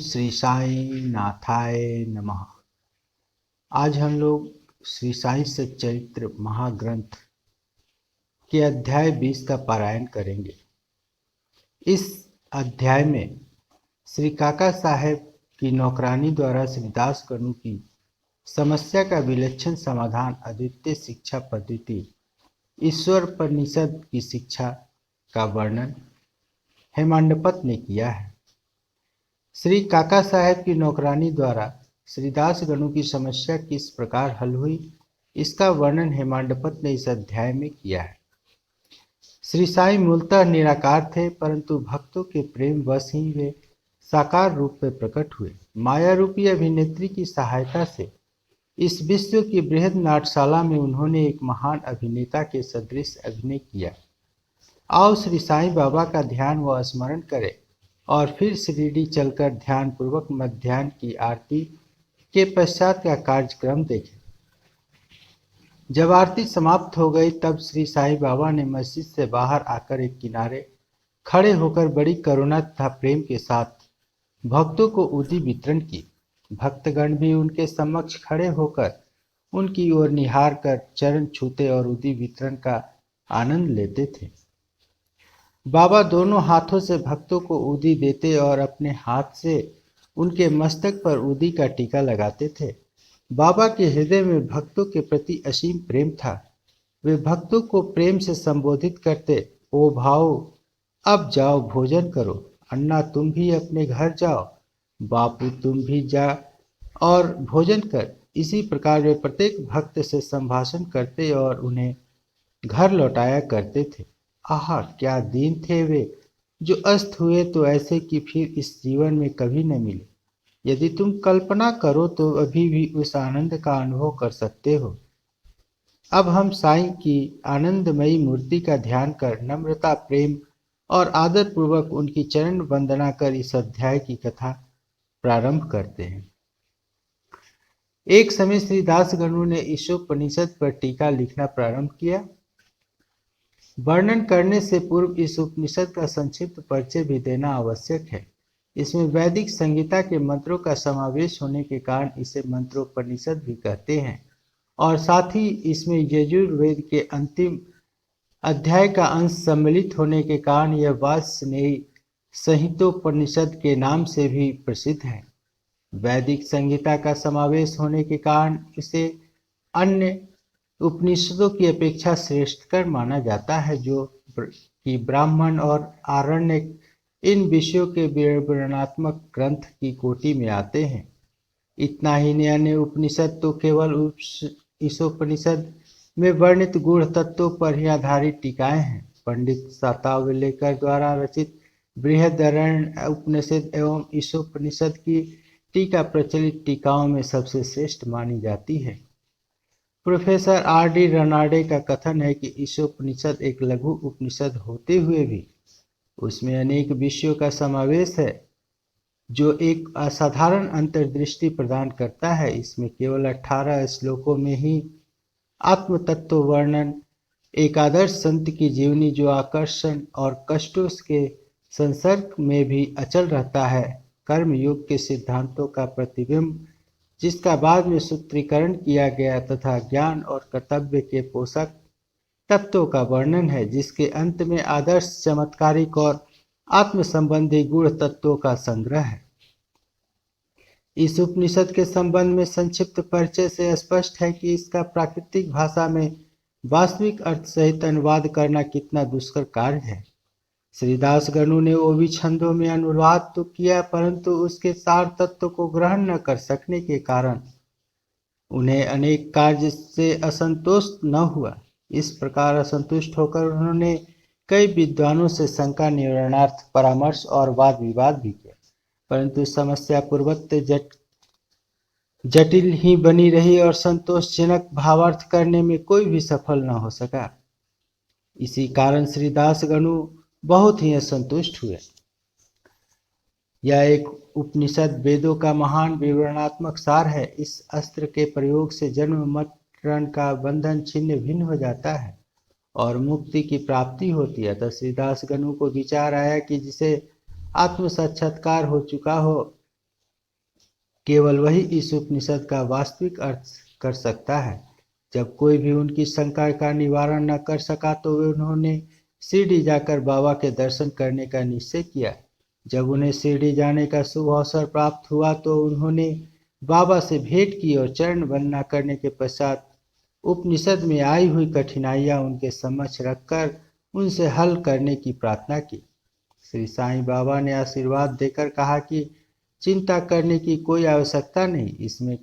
श्री साई नाथाय नमः। आज हम लोग श्री साई सच्चरित्र महाग्रंथ के अध्याय 20 का पारायण करेंगे। इस अध्याय में श्री काका साहेब की नौकरानी द्वारा श्री दास गणु की समस्या का विलक्षण समाधान, अद्वितीय शिक्षा पद्धति, ईश्वर परिषद की शिक्षा का वर्णन हेमांडपत ने किया है। श्री काका साहेब की नौकरानी द्वारा श्री दास गणु की समस्या किस प्रकार हल हुई, इसका वर्णन हेमांडपत ने इस अध्याय में किया है। श्री साई मूलतः निराकार थे, परंतु भक्तों के प्रेम वश ही वे साकार रूप में प्रकट हुए। माया रूपी अभिनेत्री की सहायता से इस विश्व की बृहद नाट्यशाला में उन्होंने एक महान अभिनेता के सदृश अभिनय किया। आओ श्री साईं बाबा का ध्यान व स्मरण करें और फिर शिरडी चलकर ध्यान पूर्वक मध्याह्न की आरती के पश्चात का कार्यक्रम देखें। जब आरती समाप्त हो गई तब श्री साईं बाबा ने मस्जिद से बाहर आकर एक किनारे खड़े होकर बड़ी करुणा तथा प्रेम के साथ भक्तों को उदी वितरण की। भक्तगण भी उनके समक्ष खड़े होकर उनकी ओर निहार कर चरण छूते और उदी वितरण का आनंद लेते थे। बाबा दोनों हाथों से भक्तों को उदी देते और अपने हाथ से उनके मस्तक पर उदी का टीका लगाते थे। बाबा के हृदय में भक्तों के प्रति असीम प्रेम था। वे भक्तों को प्रेम से संबोधित करते, ओ भाओ, अब जाओ भोजन करो, अन्ना तुम भी अपने घर जाओ, बापू तुम भी जा और भोजन कर। इसी प्रकार वे प्रत्येक भक्त से संभाषण करते और उन्हें घर लौटाया करते थे। आहा, क्या दिन थे वे, जो अस्त हुए तो ऐसे कि फिर इस जीवन में कभी न मिले। यदि तुम कल्पना करो तो अभी भी उस आनंद का अनुभव कर सकते हो। अब हम साईं की आनंदमयी मूर्ति का ध्यान कर नम्रता, प्रेम और आदर पूर्वक उनकी चरण वंदना कर इस अध्याय की कथा प्रारंभ करते हैं। एक समय श्री दास गणु ने ईशोपनिषद पर टीका लिखना प्रारंभ किया। वर्णन करने से पूर्व इस उपनिषद का संक्षिप्त परिचय भी देना आवश्यक है। इसमें वैदिक संहिता के मंत्रों का समावेश होने के कारण इसे मंत्रोपनिषद भी कहते हैं और साथ ही इसमें यजुर्वेद के अंतिम अध्याय का अंश सम्मिलित होने के कारण यह वाजस्नेयी संहितोपनिषद के नाम से भी प्रसिद्ध है। वैदिक संहिता का समावेश होने के कारण इसे अन्य उपनिषदों की अपेक्षा श्रेष्ठकर माना जाता है, जो कि ब्राह्मण और आरण्यक इन विषयों के विवरणात्मक ग्रंथ की कोटि में आते हैं। इतना ही नहीं, अन्य उपनिषद तो केवल ईशोपनिषद में वर्णित गूढ़ तत्वों पर ही आधारित टीकाएं हैं। पंडित सातावलेकर द्वारा रचित बृहदारण्यक उपनिषद एवं ईशोपनिषद की टीका प्रचलित टीकाओं में सबसे श्रेष्ठ मानी जाती है। Professor R.D. रनाडे का कथन है कि ईशोपनिषद एक लघु उपनिषद होते हुए भी उसमें अनेक विषयों का समावेश है, जो एक असाधारण अंतर्दृष्टि प्रदान करता है। इसमें केवल 18 श्लोकों में ही आत्म तत्व वर्णन, एक आदर्श संत की जीवनी जो आकर्षण और कष्टों के संसर्ग में भी अचल रहता है, कर्म योग के सिद्धांतों का प्रतिबिंब जिसका बाद में सूत्रीकरण किया गया, तथा ज्ञान और कर्तव्य के पोषक तत्वों का वर्णन है, जिसके अंत में आदर्श, चमत्कारिक और आत्म संबंधी गुण तत्वों का संग्रह है। इस उपनिषद के संबंध में संक्षिप्त परिचय से स्पष्ट है कि इसका प्राकृतिक भाषा में वास्तविक अर्थ सहित अनुवाद करना कितना दुष्कर कार्य है। श्री दास गणु ने ओवी छंदों में अनुवाद तो किया, परंतु उसके सार तत्व को ग्रहण न कर सकने के कारण उन्हें अनेक कार्य से असंतोष न हुआ। इस प्रकार असंतुष्ट होकर उन्होंने कई विद्वानों से शंका निवारणार्थ परामर्श और वाद विवाद भी किया, परंतु समस्या पूर्वत जटिल ही बनी रही और संतोषजनक भावार्थ करने में कोई भी सफल न हो सका। इसी कारण श्री दास गणु बहुत ही असंतुष्ट हुए। यह एक उपनिषद वेदों का महान विवरणात्मक सार है। इस अस्त्र के प्रयोग से जन्म मरण का बंधन छिन्न भिन्न हो जाता है और मुक्ति की प्राप्ति होती है। तो श्री दास गणु को विचार आया कि जिसे आत्म साक्षात्कार हो चुका हो, केवल वही इस उपनिषद का वास्तविक अर्थ कर सकता है। जब कोई भी उनकी शंका का निवारण न कर सका तो वे उन्होंने शिरडी जाकर बाबा के दर्शन करने का निश्चय किया। जब उन्हें शिरडी जाने का शुभ अवसर प्राप्त हुआ तो उन्होंने बाबा से भेंट की और चरण वंदना करने के पश्चात उपनिषद में आई हुई कठिनाइयां उनके समक्ष रखकर उनसे हल करने की प्रार्थना की। श्री साईं बाबा ने आशीर्वाद देकर कहा कि चिंता करने की कोई आवश्यकता नहीं, इसमें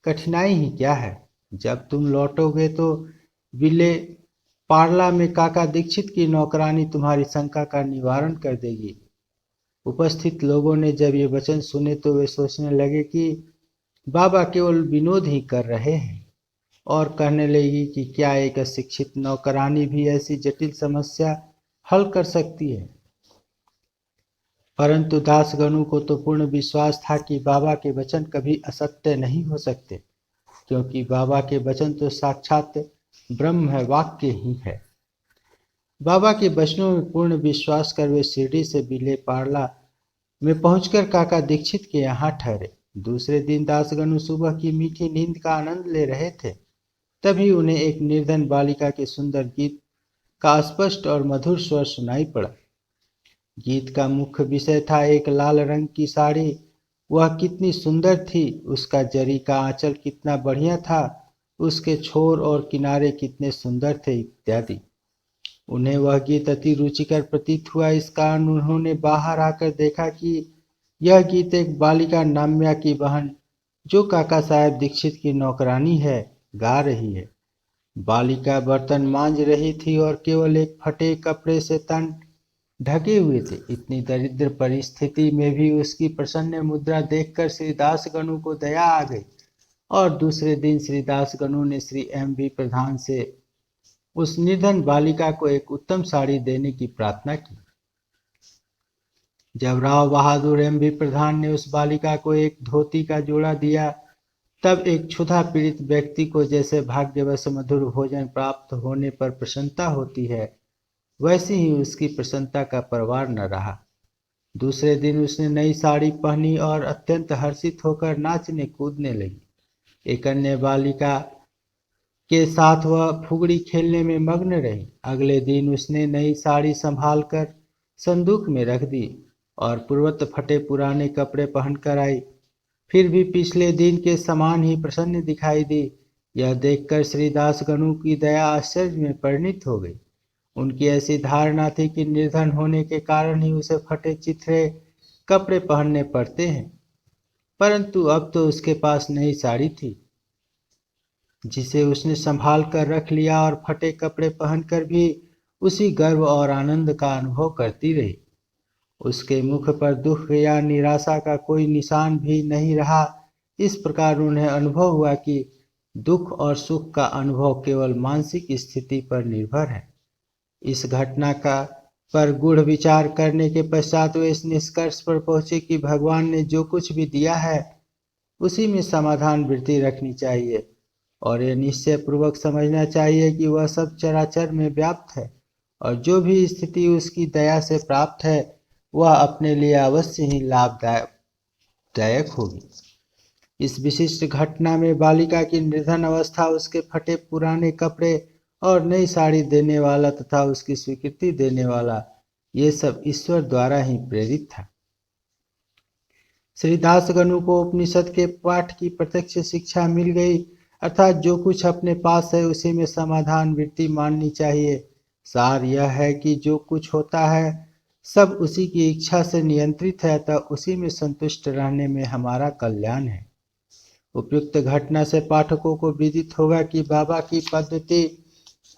कठिनाई ही क्या है। जब तुम लौटोगे तो विले पार्ला में काका दीक्षित की नौकरानी तुम्हारी शंका का निवारण कर देगी। उपस्थित लोगों ने जब ये वचन सुने तो वे सोचने लगे कि बाबा केवल विनोद ही कर रहे हैं और कहने लगी कि क्या एक अशिक्षित नौकरानी भी ऐसी जटिल समस्या हल कर सकती है। परंतु दासगणों को तो पूर्ण विश्वास था कि बाबा के वचन कभी असत्य नहीं हो सकते, क्योंकि बाबा के वचन तो साक्षात ब्रह्म वाक्य ही है। बाबा के वचनों में पूर्ण विश्वास कर वे शिरडी से विले पार्ला में पहुंचकर काका दीक्षित के यहाँ ठहरे। दूसरे दिन दासगणु सुबह की मीठी नींद का आनंद ले रहे थे, तभी उन्हें एक निर्धन बालिका के सुंदर गीत का स्पष्ट और मधुर स्वर सुनाई पड़ा। गीत का मुख्य विषय था एक लाल रंग की साड़ी, वह कितनी सुंदर थी, उसका जरी का आंचल कितना बढ़िया था, उसके छोर और किनारे कितने सुंदर थे इत्यादि। उन्हें वह गीत अति रुचिकर प्रतीत हुआ। इस कारण उन्होंने बाहर आकर देखा कि यह गीत एक बालिका नाम्या की बहन, जो काका साहेब दीक्षित की नौकरानी है, गा रही है। बालिका बर्तन मांज रही थी और केवल एक फटे कपड़े से तन ढके हुए थे। इतनी दरिद्र परिस्थिति में भी उसकी प्रसन्न मुद्रा देखकर श्री दासगणु को दया आ गई और दूसरे दिन श्री दासगणु ने श्री M.V. प्रधान से उस निर्धन बालिका को एक उत्तम साड़ी देने की प्रार्थना की। जब राव बहादुर M.V. प्रधान ने उस बालिका को एक धोती का जोड़ा दिया, तब एक क्षुधा पीड़ित व्यक्ति को जैसे भाग्यवश मधुर भोजन प्राप्त होने पर प्रसन्नता होती है, वैसी ही उसकी प्रसन्नता का परवार न रहा। दूसरे दिन उसने नई साड़ी पहनी और अत्यंत हर्षित होकर नाचने कूदने लगी। एक अन्य बालिका के साथ वह फुगड़ी खेलने में मग्न रही। अगले दिन उसने नई साड़ी संभाल कर संदूक में रख दी और पूर्वत फटे पुराने कपड़े पहनकर आई। फिर भी पिछले दिन के समान ही प्रसन्न दिखाई दी। यह देखकर श्री दासगणु की दया आश्चर्य में परिणित हो गई। उनकी ऐसी धारणा थी कि निर्धन होने के कारण ही उसे फटे चिथड़े कपड़े पहनने पड़ते हैं, परंतु अब तो उसके पास नई साड़ी थी जिसे उसने संभाल कर रख लिया और फटे कपड़े पहनकर भी उसी गर्व और आनंद का अनुभव करती रही। उसके मुख पर दुख या निराशा का कोई निशान भी नहीं रहा। इस प्रकार उन्हें अनुभव हुआ कि दुख और सुख का अनुभव केवल मानसिक स्थिति पर निर्भर है। इस घटना का पर गूढ़ विचार करने के पश्चात वे इस निष्कर्ष पर पहुंचे कि भगवान ने जो कुछ भी दिया है उसी में समाधान वृत्ति रखनी चाहिए और यह निश्चय पूर्वक समझना चाहिए कि वह सब चराचर में व्याप्त है और जो भी स्थिति उसकी दया से प्राप्त है वह अपने लिए अवश्य ही लाभदायक होगी। इस विशिष्ट घटना में बालिका की निर्धन अवस्था, उसके फटे पुराने कपड़े और नई साड़ी देने वाला तथा उसकी स्वीकृति देने वाला, ये सब ईश्वर द्वारा ही प्रेरित था। श्री दासगणु को उपनिषद के पाठ की प्रत्यक्ष शिक्षा मिल गई, अर्थात जो कुछ अपने पास है उसी में समाधान वृत्ति माननी चाहिए। सार यह है कि जो कुछ होता है सब उसी की इच्छा से नियंत्रित है, अतः उसी में संतुष्ट रहने में हमारा कल्याण है। उपयुक्त घटना से पाठकों को विदित होगा कि बाबा की पद्धति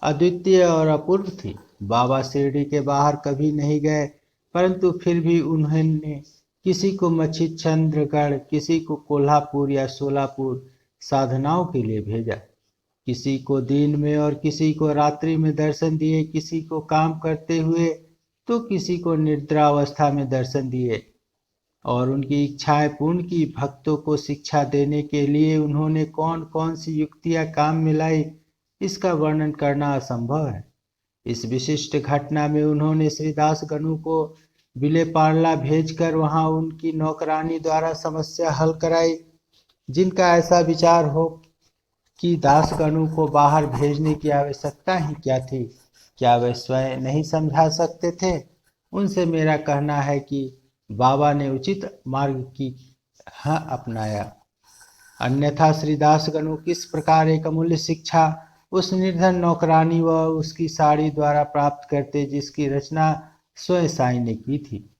अद्वितीय और अपूर्व थी। बाबा शिरडी के बाहर कभी नहीं गए, परंतु फिर भी उन्होंने किसी को मच्छिंद्रगढ़, किसी को कोल्हापुर या सोलापुर साधनाओं के लिए भेजा। किसी को दिन में और किसी को रात्रि में दर्शन दिए, किसी को काम करते हुए तो किसी को निद्रावस्था में दर्शन दिए और उनकी इच्छाएं पूर्ण की। भक्तों को शिक्षा देने के लिए उन्होंने कौन कौन सी युक्तियां काम में लाई, इसका वर्णन करना असंभव है। इस विशिष्ट घटना में उन्होंने श्री दासगणु को विले पार्ला भेजकर वहां उनकी नौकरानी द्वारा समस्या हल कराई। जिनका ऐसा विचार हो कि दासगणों को बाहर भेजने की आवश्यकता ही क्या थी, क्या वे स्वयं नहीं समझा सकते थे? उनसे मेरा कहना है कि बाबा ने उचित मार्ग की हाँ अपनाया, अन्यथा श्री दासगणु किस प्रकार एक अमूल्य शिक्षा उस निर्धन नौकरानी व उसकी साड़ी द्वारा प्राप्त करते जिसकी रचना स्वयं साई ने की थी।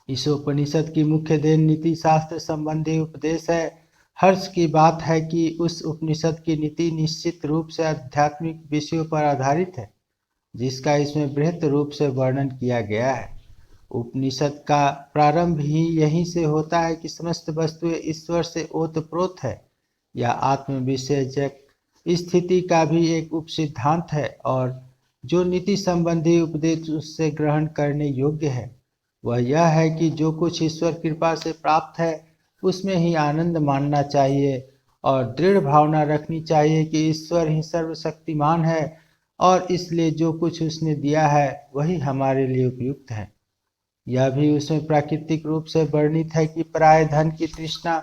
इस उपनिषद की मुख्य देन नीति शास्त्र संबंधी उपदेश है। हर्ष की बात है कि उस उपनिषद की नीति निश्चित रूप से आध्यात्मिक विषयों पर आधारित है, जिसका इसमें बृहत रूप से वर्णन किया गया है। उपनिषद का प्रारंभ ही यहीं से होता है कि समस्त वस्तुएं ईश्वर से ओतप्रोत है। यह आत्म विषयक स्थिति का भी एक उपसिद्धांत है और जो नीति संबंधी उपदेश उससे ग्रहण करने योग्य है वह यह है कि जो कुछ ईश्वर कृपा से प्राप्त है उसमें ही आनंद मानना चाहिए और दृढ़ भावना रखनी चाहिए कि ईश्वर ही सर्वशक्तिमान है और इसलिए जो कुछ उसने दिया है वही हमारे लिए उपयुक्त है। यह भी उसमें प्राकृतिक रूप से वर्णित है कि पराय धन की तृष्णा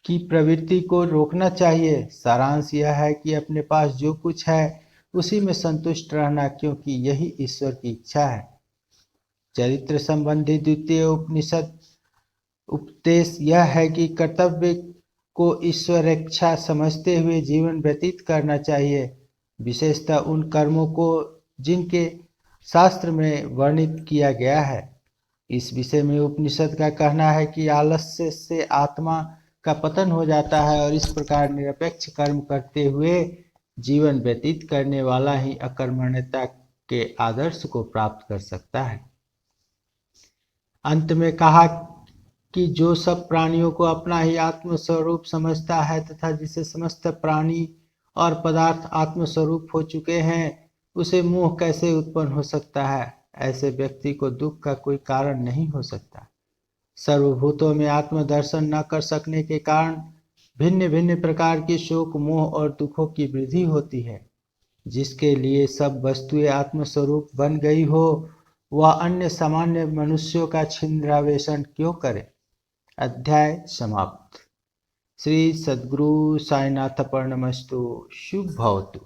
की प्रवृत्ति को रोकना चाहिए। सारांश यह है कि अपने पास जो कुछ है उसी में संतुष्ट रहना, क्योंकि यही ईश्वर की इच्छा है। चरित्र संबंधी द्वितीय उपनिषद उपदेश यह है कि कर्तव्य को ईश्वर इच्छा समझते हुए जीवन व्यतीत करना चाहिए, विशेषतः उन कर्मों को जिनके शास्त्र में वर्णित किया गया है। इस विषय में उपनिषद का कहना है कि आलस्य से आत्मा का पतन हो जाता है और इस प्रकार निरपेक्ष कर्म करते हुए जीवन व्यतीत करने वाला ही अकर्मण्यता के आदर्श को प्राप्त कर सकता है। अंत में कहा कि जो सब प्राणियों को अपना ही आत्मस्वरूप समझता है तथा जिसे समस्त प्राणी और पदार्थ आत्मस्वरूप हो चुके हैं, उसे मोह कैसे उत्पन्न हो सकता है? ऐसे व्यक्ति को दुख का कोई कारण नहीं हो सकता। सर्वभूतों में आत्मदर्शन न कर सकने के कारण भिन्न भिन्न प्रकार की शोक, मोह और दुखों की वृद्धि होती है। जिसके लिए सब वस्तुएं आत्मस्वरूप बन गई हो, वह अन्य सामान्य मनुष्यों का छिंद्रावेशन क्यों करे? अध्याय समाप्त। श्री सद्गुरु साईनाथ अर्पणमस्तु। शुभ भवतु।